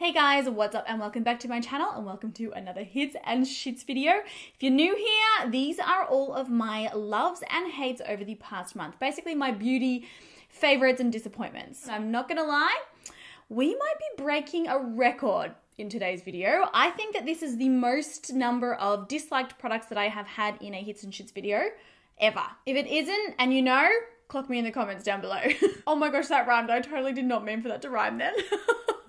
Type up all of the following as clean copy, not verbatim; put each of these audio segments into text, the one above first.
Hey guys, what's up and welcome back to my channel and welcome to another hits and shits video. If you're new here, these are all of my loves and hates over the past month. Basically my beauty favorites and disappointments. I'm not gonna lie, we might be breaking a record in today's video. I think that this is the most number of disliked products that I have had in a hits and shits video ever. If it isn't, and you know, clock me in the comments down below. Oh my gosh, that rhymed. I totally did not mean for that to rhyme then.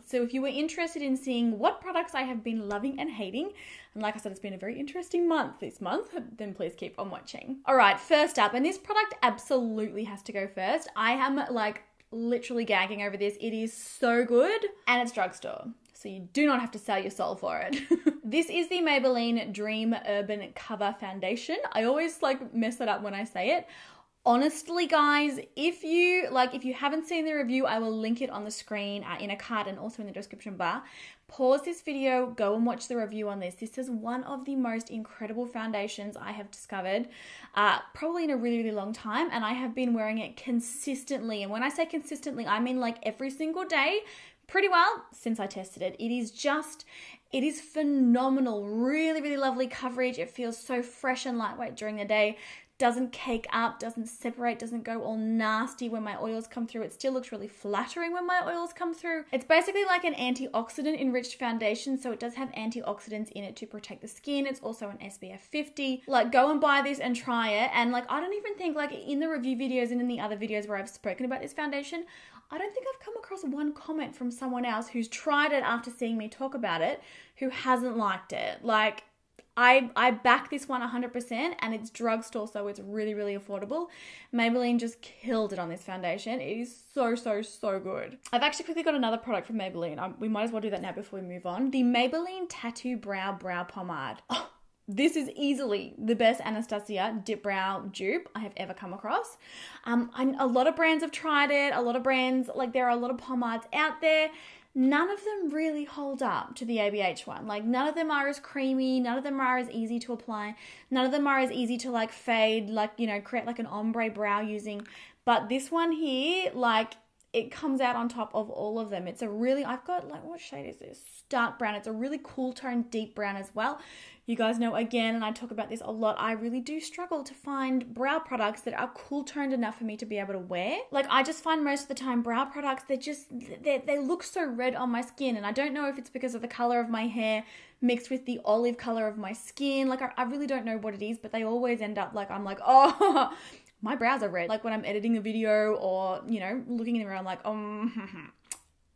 So if you were interested in seeing what products I have been loving and hating, and like I said, it's been a very interesting month this month, then please keep on watching. All right, first up, and this product absolutely has to go first. I am like literally gagging over this. It is so good and it's drugstore. So you do not have to sell your soul for it. This is the Maybelline Dream Urban Cover Foundation. I always like mess that up when I say it. Honestly, guys, if you haven't seen the review, I will link it on the screen in a card and also in the description bar. Pause this video, go and watch the review on this. This is one of the most incredible foundations I have discovered, probably in a really, really long time, and I have been wearing it consistently. And when I say consistently, I mean like every single day, pretty well since I tested it. It is phenomenal. Really, really lovely coverage. It feels so fresh and lightweight during the day. Doesn't cake up, doesn't separate, doesn't go all nasty when my oils come through. It still looks really flattering when my oils come through. It's basically like an antioxidant enriched foundation, so it does have antioxidants in it to protect the skin. It's also an SPF 50. Like, go and buy this and try it. And like, I don't even think, like in the review videos and in the other videos where I've spoken about this foundation, I don't think I've come across one comment from someone else who's tried it after seeing me talk about it who hasn't liked it. Like, I back this one 100%, and it's drugstore, so it's really, really affordable. Maybelline just killed it on this foundation. It is so, so, so good. I've actually quickly got another product from Maybelline. We might as well do that now before we move on. The Maybelline Tattoo Brow Pomade. Oh, this is easily the best Anastasia Dip Brow dupe I have ever come across. A lot of brands have tried it. A lot of brands, like there are a lot of pomades out there. None of them really hold up to the ABH one. Like, none of them are as creamy. None of them are as easy to apply. None of them are as easy to like fade, like, you know, create like an ombre brow using. But this one here, like, it comes out on top of all of them. It's a really, I've got like, what shade is this? Dark brown. It's a really cool tone, deep brown as well. You guys know, again, and I talk about this a lot, I really do struggle to find brow products that are cool toned enough for me to be able to wear. Like, I just find most of the time brow products, they look so red on my skin, and I don't know if it's because of the color of my hair mixed with the olive color of my skin. Like, I really don't know what it is, but they always end up like, I'm like, oh, my brows are red. Like when I'm editing a video or, you know, looking in the mirror, I'm like,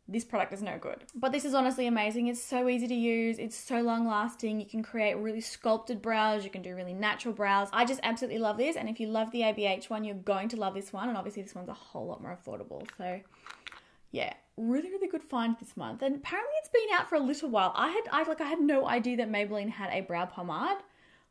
this product is no good. But this is honestly amazing. It's so easy to use. It's so long lasting. You can create really sculpted brows. You can do really natural brows. I just absolutely love this. And if you love the ABH one, you're going to love this one. And obviously this one's a whole lot more affordable. So yeah, really, really good find this month. And apparently it's been out for a little while. I had no idea that Maybelline had a brow pomade.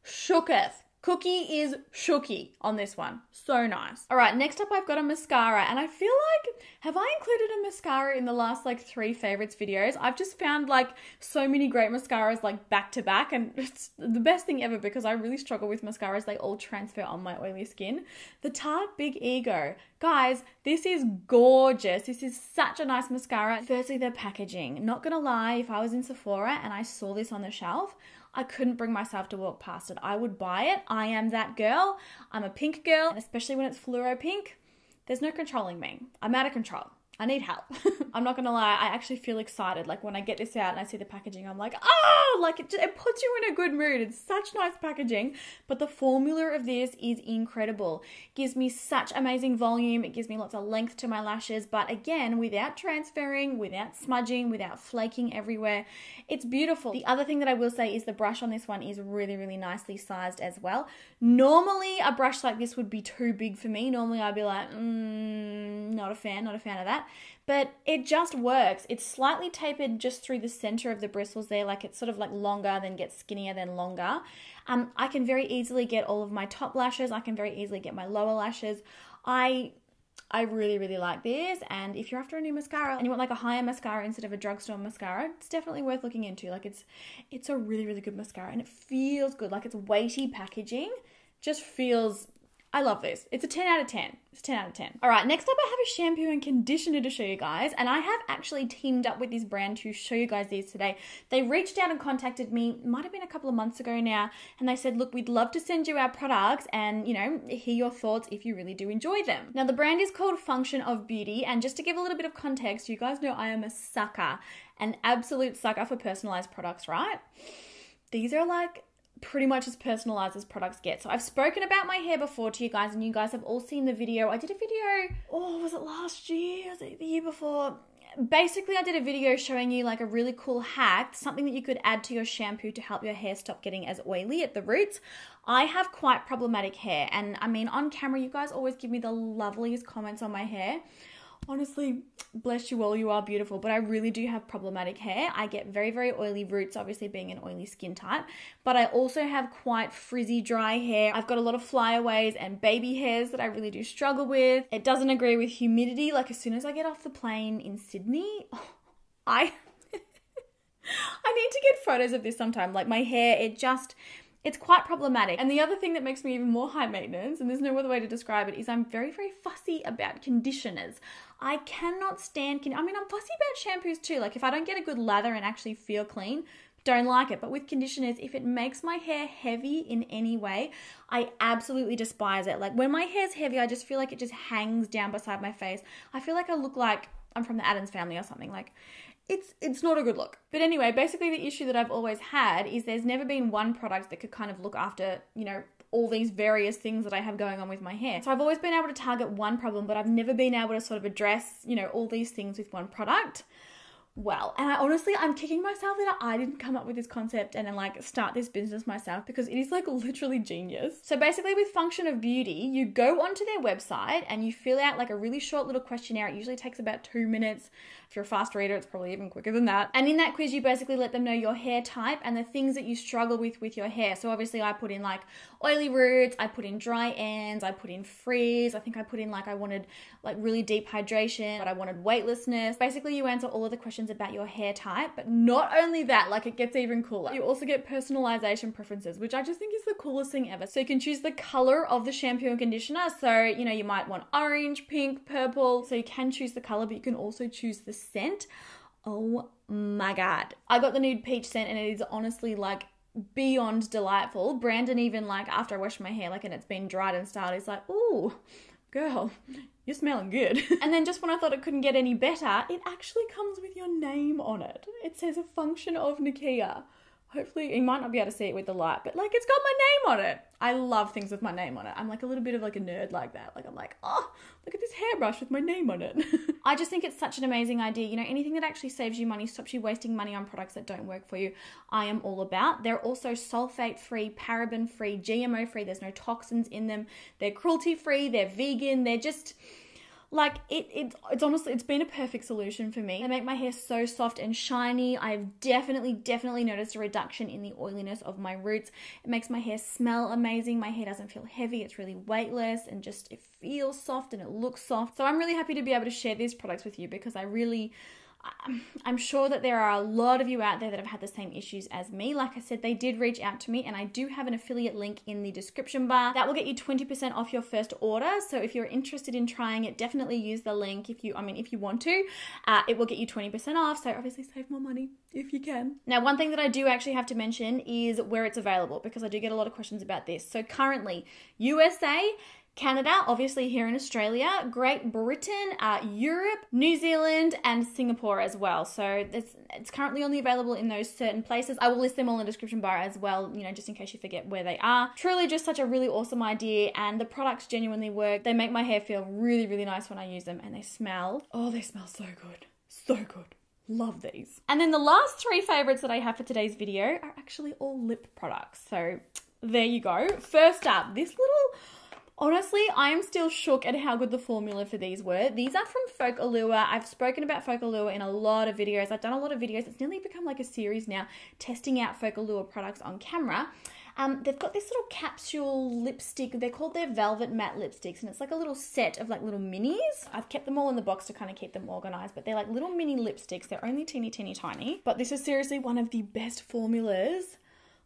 Shooketh. Cookie is shooky on this one. So nice. All right, next up I've got a mascara, and I feel like, have I included a mascara in the last like 3 favorites videos? I've just found like so many great mascaras like back to back, and it's the best thing ever because I really struggle with mascaras. They all transfer on my oily skin. The Tarte Big Ego. Guys, this is gorgeous. This is such a nice mascara. Firstly, the packaging. Not gonna lie, if I was in Sephora and I saw this on the shelf, I couldn't bring myself to walk past it. I would buy it. I am that girl. I'm a pink girl, and especially when it's fluoro pink, there's no controlling me. I'm out of control. I need help. I'm not gonna lie, I actually feel excited. Like when I get this out and I see the packaging, I'm like, oh, like it puts you in a good mood. It's such nice packaging, but the formula of this is incredible. It gives me such amazing volume. It gives me lots of length to my lashes, but again, without transferring, without smudging, without flaking everywhere. It's beautiful. The other thing that I will say is the brush on this one is really, really nicely sized as well. Normally, a brush like this would be too big for me. Normally, I'd be like, not a fan of that. But it just works. It's slightly tapered just through the center of the bristles there, like it's sort of like longer, then gets skinnier, then longer. I can very easily get all of my top lashes. I can very easily get my lower lashes. I really, really like this, and if you're after a new mascara and you want like a higher mascara instead of a drugstore mascara, it's definitely worth looking into. Like it's a really, really good mascara, and it feels good. Like it's weighty packaging, just feels I love this. It's a 10 out of 10. It's 10 out of 10. All right, next up I have a shampoo and conditioner to show you guys, and I have actually teamed up with this brand to show you guys these today. They reached out and contacted me, might have been a couple of months ago now, and they said, look, we'd love to send you our products and, you know, hear your thoughts if you really do enjoy them. Now, the brand is called Function of Beauty, and just to give a little bit of context, you guys know I am a sucker, an absolute sucker for personalized products, right? These are like pretty much as personalized as products get. So I've spoken about my hair before to you guys, and you guys have all seen the video. I did a video, oh, was it last year? Was it the year before? Basically, I did a video showing you like a really cool hack, something that you could add to your shampoo to help your hair stop getting as oily at the roots. I have quite problematic hair, and I mean, on camera, you guys always give me the loveliest comments on my hair. Honestly, bless you all, you are beautiful, but I really do have problematic hair. I get very, very oily roots, obviously being an oily skin type, but I also have quite frizzy, dry hair. I've got a lot of flyaways and baby hairs that I really do struggle with. It doesn't agree with humidity. Like as soon as I get off the plane in Sydney, I need to get photos of this sometime. Like my hair, it's quite problematic. And the other thing that makes me even more high maintenance, and there's no other way to describe it, is I'm very, very fussy about conditioners. I cannot stand, I'm fussy about shampoos too. Like if I don't get a good lather and actually feel clean, don't like it. But with conditioners, if it makes my hair heavy in any way, I absolutely despise it. Like when my hair's heavy, I just feel like it just hangs down beside my face. I feel like I look like I'm from the Addams Family or something. Like it's not a good look. But anyway, basically the issue that I've always had is there's never been one product that could kind of look after, you know, all these various things that I have going on with my hair. So I've always been able to target one problem, but I've never been able to sort of address, you know, all these things with one product. Well, and I'm kicking myself that I didn't come up with this concept and then like start this business myself, because it is like literally genius. So basically with Function of Beauty, you go onto their website and you fill out like a really short little questionnaire. It usually takes about 2 minutes. If you're a fast reader, it's probably even quicker than that. And in that quiz, you basically let them know your hair type and the things that you struggle with your hair. So obviously I put in like oily roots, I put in dry ends, I put in frizz. I think I put in like I wanted like really deep hydration, but I wanted weightlessness. Basically you answer all of the questions about your hair type, but not only that, like it gets even cooler. You also get personalization preferences, which I just think is the coolest thing ever. So you can choose the color of the shampoo and conditioner. So, you know, you might want orange, pink, purple. So you can choose the color, but you can also choose the scent. Oh my God. I got the nude peach scent and it is honestly like beyond delightful. Brandon even like after I wash my hair, like, and it's been dried and styled, he's like, ooh, girl, you're smelling good. And then just when I thought it couldn't get any better, it actually comes with your name on it. It says a function of Nikkia. Hopefully, you might not be able to see it with the light, but like it's got my name on it. I love things with my name on it. I'm like a little bit of like a nerd like that. Like I'm like, oh, look at this hairbrush with my name on it. I just think it's such an amazing idea. You know, anything that actually saves you money, stops you wasting money on products that don't work for you, I am all about. They're also sulfate-free, paraben-free, GMO-free. There's no toxins in them. They're cruelty-free. They're vegan. They're just... like it's honestly, it's been a perfect solution for me. They make my hair so soft and shiny. I've definitely noticed a reduction in the oiliness of my roots. It makes my hair smell amazing. My hair doesn't feel heavy. It's really weightless and just it feels soft and it looks soft. So I'm really happy to be able to share these products with you because I'm sure that there are a lot of you out there that have had the same issues as me. Like I said, they did reach out to me and I do have an affiliate link in the description bar. That will get you 20% off your first order. So if you're interested in trying it, definitely use the link if you want to. It will get you 20% off. So obviously save more money if you can. Now, one thing that I do actually have to mention is where it's available because I do get a lot of questions about this. So currently, USA, Canada, obviously here in Australia, Great Britain, Europe, New Zealand, and Singapore as well. So it's currently only available in those certain places. I will list them all in the description bar as well, you know, just in case you forget where they are. Truly just such a really awesome idea, and the products genuinely work. They make my hair feel really, really nice when I use them, and they smell so good. So good. Love these. And then the last 3 favorites that I have for today's video are actually all lip products. So there you go. First up, this little... honestly, I am still shook at how good the formula for these were. These are from Folk Allure. I've spoken about Folk Allure in a lot of videos. I've done a lot of videos. It's nearly become like a series now, testing out Folk Allure products on camera. They've got this little capsule lipstick. They're called their Velvet Matte Lipsticks, and it's like a little set of like little minis. I've kept them all in the box to kind of keep them organized, but they're like little mini lipsticks. They're only teeny tiny, but this is seriously one of the best formulas.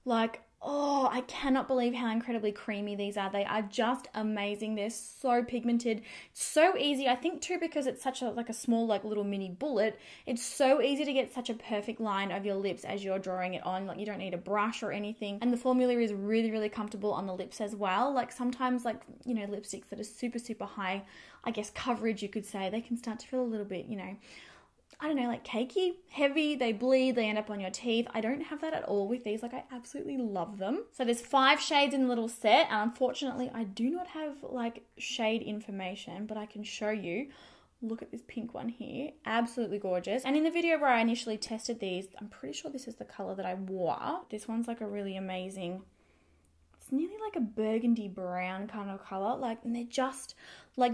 Like, Oh, I cannot believe how incredibly creamy these are. They are just amazing. They're so pigmented, so easy. I think too, because it's such a like a small like little mini bullet, it's so easy to get such a perfect line of your lips as you're drawing it on. Like you don't need a brush or anything. And the formula is really, really comfortable on the lips as well. Like sometimes like, you know, lipsticks that are super, super high, I guess coverage you could say, they can start to feel a little bit, you know, I don't know, like cakey, heavy, they bleed, they end up on your teeth. I don't have that at all with these. Like I absolutely love them. So there's 5 shades in the little set. And unfortunately, I do not have like shade information, but I can show you. Look at this pink one here. Absolutely gorgeous. And in the video where I initially tested these, I'm pretty sure this is the color that I wore. This one's like a really amazing, it's nearly like a burgundy brown kind of color. Like, and they're just like,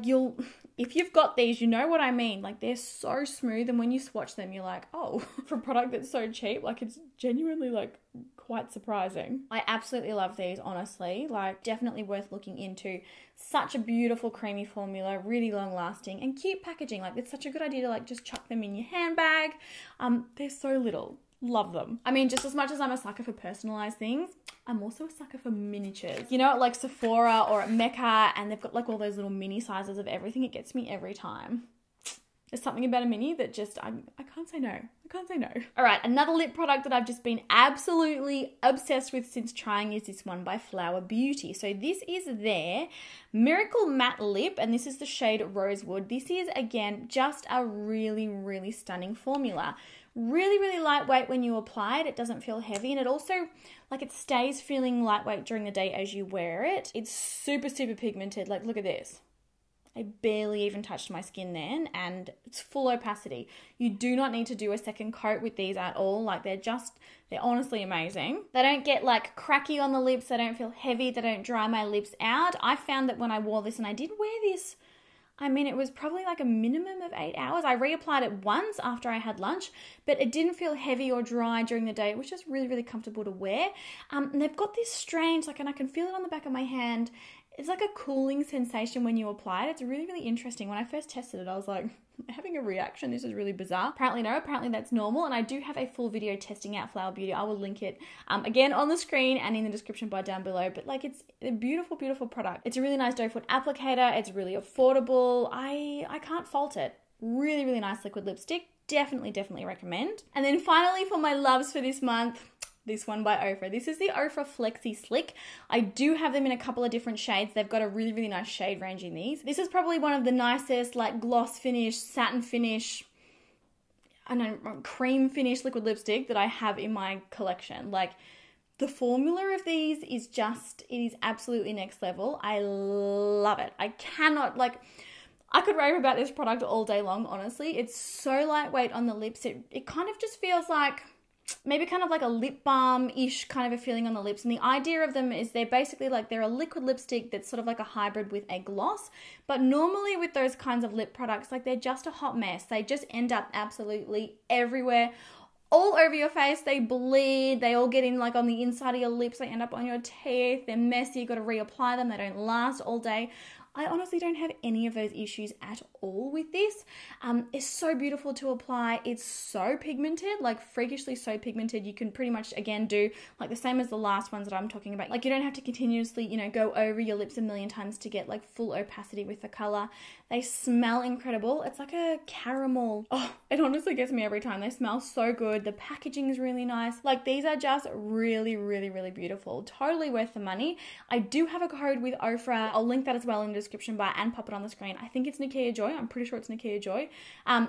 if you've got these, you know what I mean. Like they're so smooth, and when you swatch them, you're like, oh, for a product that's so cheap, like it's genuinely like quite surprising. I absolutely love these, honestly. Like definitely worth looking into. Such a beautiful creamy formula, really long lasting and cute packaging. Like it's such a good idea to like just chuck them in your handbag. They're so little. Love them. I mean, just as much as I'm a sucker for personalized things, I'm also a sucker for miniatures. You know, at like Sephora or at Mecca, and they've got like all those little mini sizes of everything. It gets me every time. There's something about a mini that just, I can't say no. I can't say no. All right, another lip product that I've just been absolutely obsessed with since trying is this one by Flower Beauty. So this is their Miracle Matte Lip, and this is the shade Rosewood. This is, again, just a really, really stunning formula. Really, really lightweight when you apply it. It doesn't feel heavy, and it also, like, it stays feeling lightweight during the day as you wear it. It's super, super pigmented. Like, look at this. I barely even touched my skin then, and it's full opacity. You do not need to do a second coat with these at all. Like they're honestly amazing. They don't get like cracky on the lips. They don't feel heavy. They don't dry my lips out. I found that when I wore this, and I did wear this, I mean, it was probably like a minimum of 8 hours. I reapplied it once after I had lunch, but it didn't feel heavy or dry during the day. It was just really, really comfortable to wear. And they've got this strange, like, and I can feel it on the back of my hand. It's like a cooling sensation when you apply it. It's really, really interesting. When I first tested it, I was like, having a reaction. This is really bizarre. Apparently no, apparently that's normal. And I do have a full video testing out Flower Beauty. I will link it again on the screen and in the description bar down below. But like, it's a beautiful, beautiful product. It's a really nice doe foot applicator. It's really affordable. I can't fault it. Really, really nice liquid lipstick. Definitely, definitely recommend. And then finally for my loves for this month, this one by OFRA. This is the OFRA Flexi Slick. I do have them in a couple of different shades. They've got a really, really nice shade range in these. This is probably one of the nicest, like gloss finish, satin finish, I don't know, cream finish liquid lipstick that I have in my collection. Like the formula of these is just, it is absolutely next level. I love it. I cannot, like, I could rave about this product all day long, honestly. It's so lightweight on the lips. It kind of just feels like, maybe kind of like a lip balm-ish kind of a feeling on the lips. And the idea of them is they're basically like, they're a liquid lipstick that's sort of like a hybrid with a gloss. But normally with those kinds of lip products, like they're just a hot mess. They just end up absolutely everywhere, all over your face. They bleed. They all get in like on the inside of your lips. They end up on your teeth. They're messy. You've got to reapply them. They don't last all day. I honestly don't have any of those issues at all with this. It's so beautiful to apply. It's so pigmented, like freakishly so pigmented. You can pretty much, again, do like the same as the last ones that I'm talking about. Like you don't have to continuously, you know, go over your lips a million times to get like full opacity with the color. They smell incredible. It's like a caramel. Oh, it honestly gets me every time. They smell so good. The packaging is really nice. Like these are just really, really, really beautiful. Totally worth the money. I do have a code with OFRA. I'll link that as well in the description bar and pop it on the screen. I think it's Nikkia Joy. I'm pretty sure it's Nikkia Joy.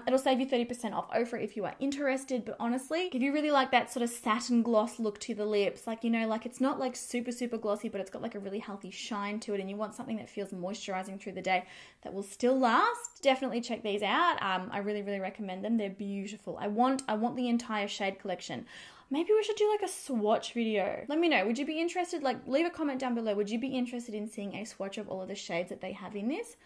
It'll save you 30% off OFRA if you are interested. But honestly, if you really like that sort of satin gloss look to the lips, like, you know, like it's not like super, super glossy, but it's got like a really healthy shine to it, and you want something that feels moisturizing through the day that will still last, definitely check these out. I really, really recommend them. They're beautiful. I want the entire shade collection. Maybe we should do like a swatch video. Let me know. Would you be interested? Like, leave a comment down below. Would you be interested in seeing a swatch of all of the shades that they have in this?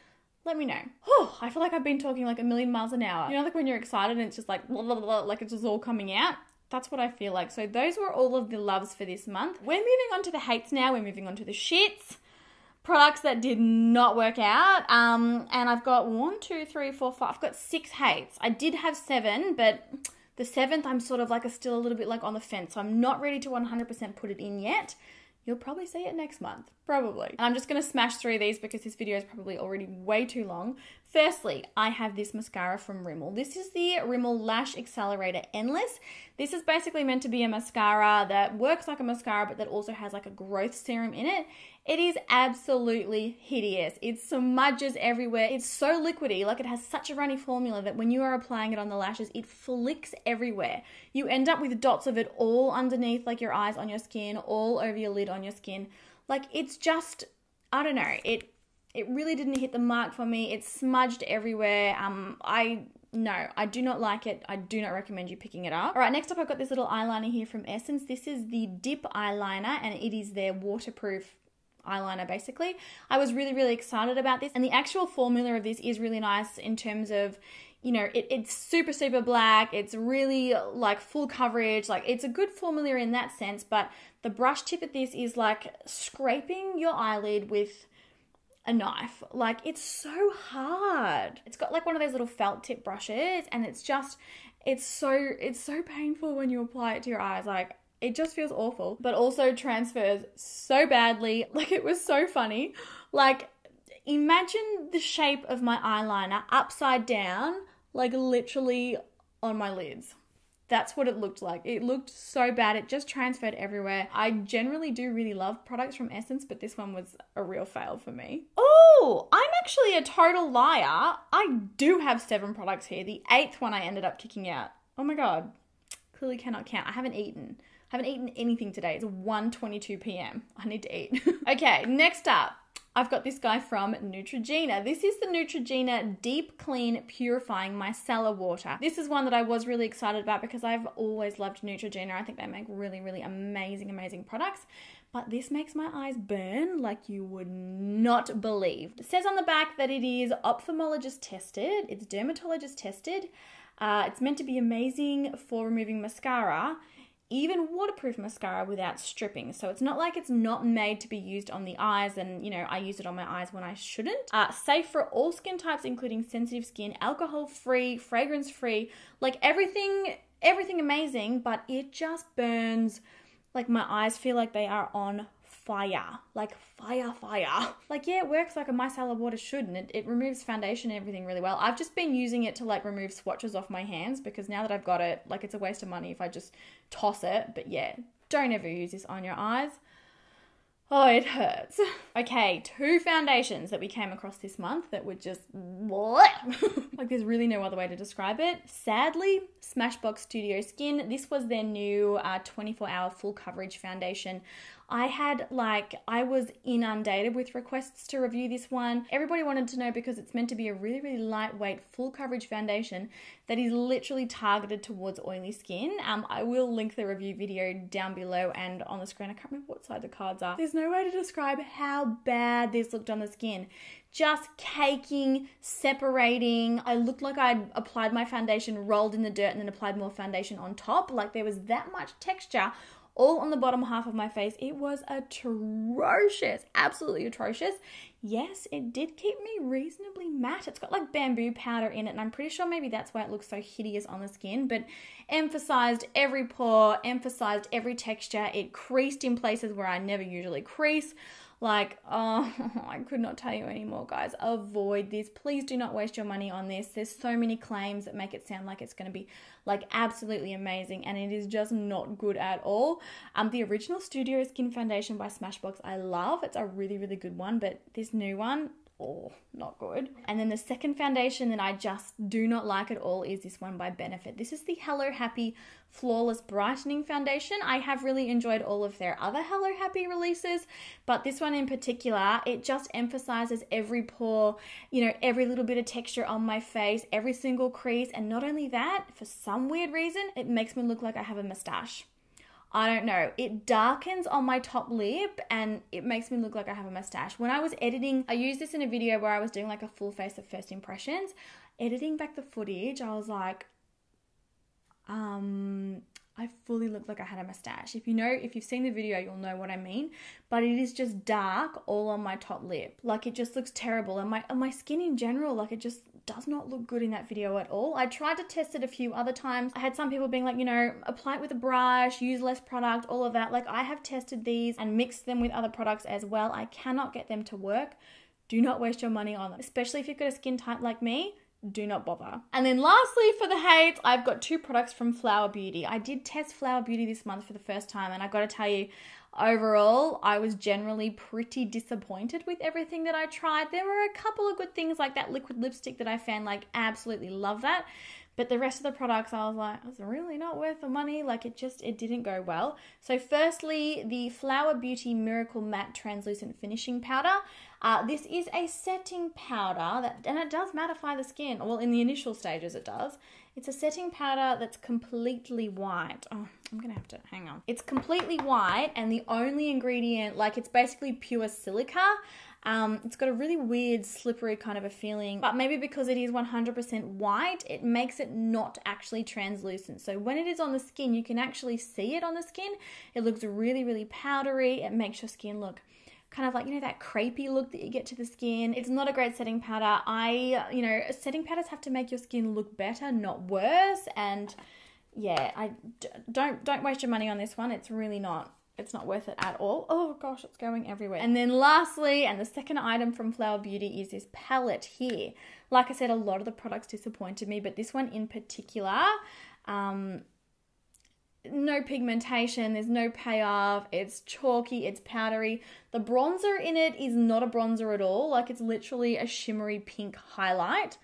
Let me know. Whew, I feel like I've been talking like a million miles an hour. You know, like when you're excited and it's just like, blah, blah, blah, like it's just all coming out. That's what I feel like. So those were all of the loves for this month. We're moving on to the hates now. We're moving on to the shits. Products that did not work out. And I've got 1, 2, 3, 4, 5. I've got 6 hates. I did have 7, but The 7th, I'm sort of like still a little bit like on the fence. So I'm not ready to 100% put it in yet. You'll probably see it next month, probably. And I'm just going to smash through these because this video is probably already way too long. Firstly, I have this mascara from Rimmel. This is the Rimmel Lash Accelerator Endless. This is basically meant to be a mascara that works like a mascara, but that also has like a growth serum in it. It is absolutely hideous. It smudges everywhere. It's so liquidy, like it has such a runny formula that when you are applying it on the lashes, it flicks everywhere. You end up with dots of it all underneath like your eyes on your skin, all over your lid on your skin. Like it's just, I don't know, it really didn't hit the mark for me. It smudged everywhere. No, I do not like it. I do not recommend you picking it up. All right, next up I've got this little eyeliner here from Essence. This is the Dip eyeliner and it is their waterproof eyeliner basically. I was really, really excited about this, and the actual formula of this is really nice in terms of, you know, it's super, super black. It's really like full coverage. Like it's a good formula in that sense, but the brush tip at this is like scraping your eyelid with a knife. Like it's so hard. It's got like one of those little felt tip brushes, and it's so painful when you apply it to your eyes. Like it just feels awful, but also transfers so badly. Like it was so funny. Like imagine the shape of my eyeliner upside down, like literally on my lids. That's what it looked like. It looked so bad. It just transferred everywhere. I generally do really love products from Essence, but this one was a real fail for me. Oh, I'm actually a total liar. I do have 7 products here. The 8th one I ended up kicking out. Oh my God. Clearly cannot count. I haven't eaten anything today. It's 1:22 p.m. I need to eat. Okay, next up, I've got this guy from Neutrogena. This is the Neutrogena Deep Clean Purifying Micellar Water. This is one that I was really excited about because I've always loved Neutrogena. I think they make really, really amazing, amazing products. But this makes my eyes burn like you would not believe. It says on the back that it is ophthalmologist tested. It's dermatologist tested. It's meant to be amazing for removing mascara, even waterproof mascara without stripping. So it's not like it's not made to be used on the eyes, and you know, I use it on my eyes when I shouldn't. Safe for all skin types, including sensitive skin, alcohol-free, fragrance-free, like everything amazing, but it just burns. Like my eyes feel like they are on fire, like fire. Like yeah, it works like a micellar water should, and it removes foundation and everything really well. I've just been using it to like remove swatches off my hands because now that I've got it, like it's a waste of money if I just toss it. But yeah, don't ever use this on your eyes. Oh, it hurts. Okay, 2 foundations that we came across this month that were just like there's really no other way to describe it. Sadly, Smashbox Studio Skin. This was their new 24-hour full coverage foundation. I was inundated with requests to review this one. Everybody wanted to know because it's meant to be a really, really lightweight full coverage foundation that is literally targeted towards oily skin. I will link the review video down below and on the screen. I can't remember what side the cards are. There's no way to describe how bad this looked on the skin. Just caking, separating. I looked like I'd applied my foundation, rolled in the dirt, and then applied more foundation on top. Like there was that much texture all on the bottom half of my face. It was atrocious, absolutely atrocious. Yes, it did keep me reasonably matte. It's got like bamboo powder in it, and I'm pretty sure maybe that's why it looks so hideous on the skin, but emphasized every pore, emphasized every texture. It creased in places where I never usually crease. Like, oh, I could not tell you anymore, guys. Avoid this. Please do not waste your money on this. There's so many claims that make it sound like it's going to be like absolutely amazing, and it is just not good at all. The original Studio Skin Foundation by Smashbox I love. It's a really, really good one, but this new one, oh, not good. And then the second foundation that I just do not like at all is this one by Benefit. This is the Hello Happy Flawless Brightening Foundation. I have really enjoyed all of their other Hello Happy releases, but this one in particular, it just emphasizes every pore, you know, every little bit of texture on my face, every single crease, and not only that, for some weird reason, it makes me look like I have a mustache. I don't know. It darkens on my top lip and it makes me look like I have a mustache. When I was editing, I used this in a video where I was doing like a full face of first impressions. Editing back the footage, I was like, I fully looked like I had a mustache. If you've seen the video, you'll know what I mean. But it is just dark all on my top lip. Like it just looks terrible. And my skin in general, like it just does not look good in that video at all. I tried to test it a few other times. I had some people being like, you know, apply it with a brush, use less product, all of that. Like, I have tested these and mixed them with other products as well. I cannot get them to work. Do not waste your money on them, especially if you've got a skin type like me. Do not bother. And then lastly, for the hate, I've got 2 products from Flower Beauty. I did test Flower Beauty this month for the first time, and I got to tell you, overall, I was generally pretty disappointed with everything that I tried. There were a couple of good things, like that liquid lipstick that I found, like, absolutely love that. But the rest of the products, I was like, it's really not worth the money. Like, it didn't go well. So firstly, the Flower Beauty Miracle Matte Translucent Finishing Powder. This is a setting powder, and it does mattify the skin. Well, in the initial stages it does. It's a setting powder that's completely white. Oh, I'm going to have to, hang on. It's completely white, and the only ingredient, like, it's basically pure silica. It's got a really weird slippery kind of a feeling, but maybe because it is 100% white, it makes it not actually translucent. So when it is on the skin, you can actually see it on the skin. It looks really, really powdery. It makes your skin look kind of like, you know, that crepey look that you get to the skin. It's not a great setting powder. You know, setting powders have to make your skin look better, not worse. And yeah, don't waste your money on this one. It's really not. It's not worth it at all. Oh gosh, it's going everywhere. And then lastly, and the second item from Flower Beauty is this palette here. Like I said, a lot of the products disappointed me, but this one in particular, no pigmentation, there's no payoff, it's chalky, it's powdery. The bronzer in it is not a bronzer at all. Like, it's literally a shimmery pink highlight.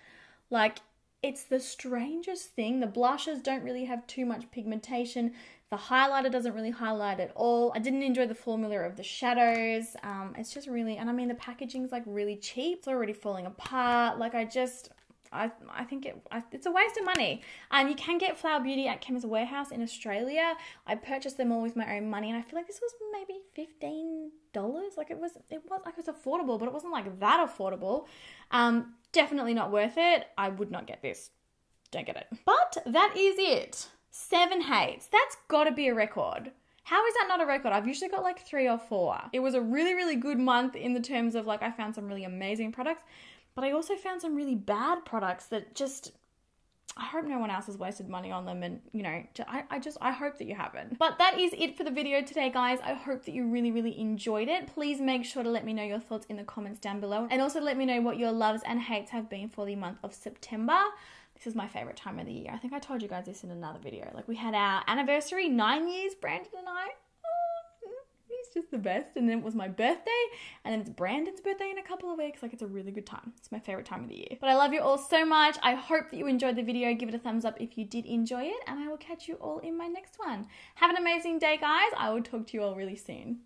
Like, it's the strangest thing. The blushes don't really have too much pigmentation. The highlighter doesn't really highlight at all. I didn't enjoy the formula of the shadows. It's just really, and I mean, the packaging's like really cheap. It's already falling apart. Like, I think it's a waste of money. You can get Flower Beauty at Chemist Warehouse in Australia. I purchased them all with my own money, and I feel like this was maybe $15. Like, it was affordable, but it wasn't like that affordable. Definitely not worth it. I would not get this. Don't get it. But that is it. 7 hates. That's got to be a record. How is that not a record? I've usually got like 3 or 4. It was a really, really good month in the terms of, like, I found some really amazing products, but I also found some really bad products that just, I hope no one else has wasted money on them, and, you know, I hope that you haven't. But that is it for the video today, guys. I hope that you really, really enjoyed it. Please make sure to let me know your thoughts in the comments down below, and also let me know what your loves and hates have been for the month of September. This is my favorite time of the year. I think I told you guys this in another video. Like, we had our anniversary, 9 years, Brandon and I. Oh, he's just the best. And then it was my birthday, and then it's Brandon's birthday in a couple of weeks. Like, it's a really good time. It's my favorite time of the year. But I love you all so much. I hope that you enjoyed the video. Give it a thumbs up if you did enjoy it, and I will catch you all in my next one. Have an amazing day, guys. I will talk to you all really soon.